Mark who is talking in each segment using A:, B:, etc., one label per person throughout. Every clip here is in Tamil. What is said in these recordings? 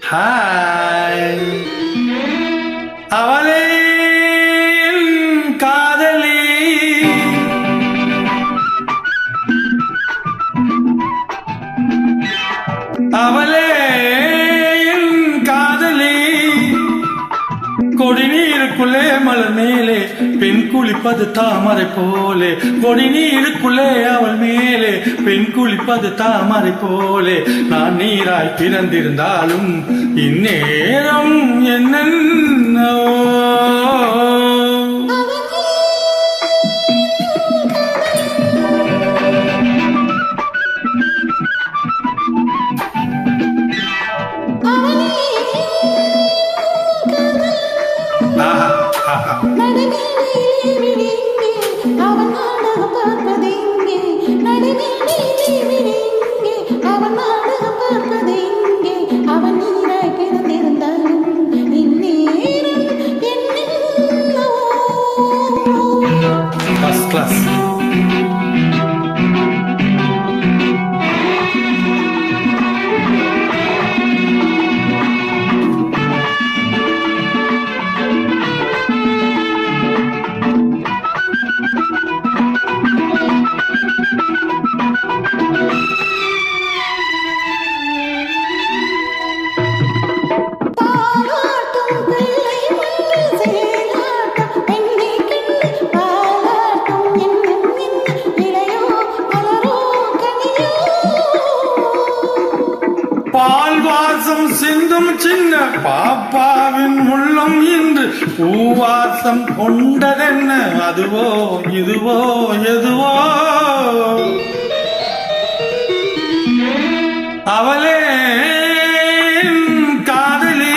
A: ஹாய் அவளே காதலி அவளே காதலி கொடிநீருக்குள்ளே மலர் மேலே பெண் குளிப்பது தாமரை போலே கொடிநீருக்குள்ளே அவள் மேலே பெண் குளிப்பது தாமரை போலே நான் நீராய் பிறந்திருந்தாலும் இந்நேரம் என்னோ First class. பால் வாசம் சிந்தும் சின்ன பாப்பாவின் உள்ளம் இன்று பூவாசம் கொண்டதென்ன அதுவோ இதுவோ எதுவோ அவளே காதலி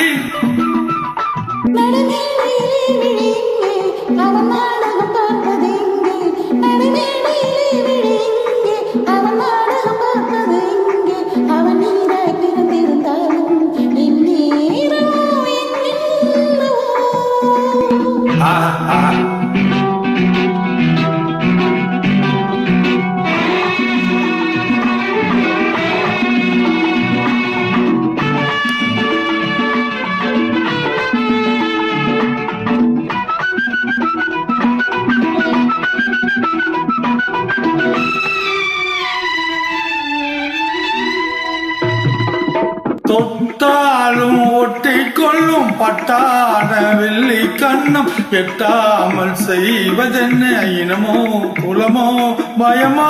A: தொட்டாலும் ஒட்டி கொள்ளும் பட்டான வெள்ளி கண்ணம் எட்டாமல் செய்வதென்ன இனமோ குலமோ பயமோ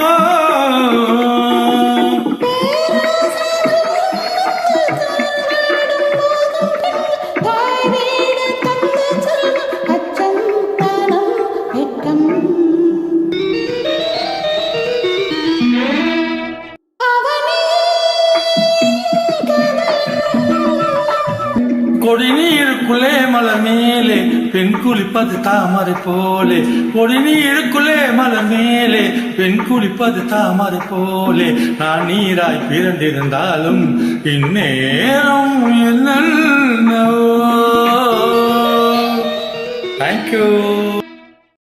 A: கொடிநீருக்குள்ளே மலர் மேலே பெண் குளிப்பது தாமரை போலே கொடிநீருக்குள்ளே மலர் மேலே பெண் குளிப்பது தாமரை போலே நான் நீராய் பிறந்திருந்தாலும் இந்நேரம் என்ன தேங்க்யூ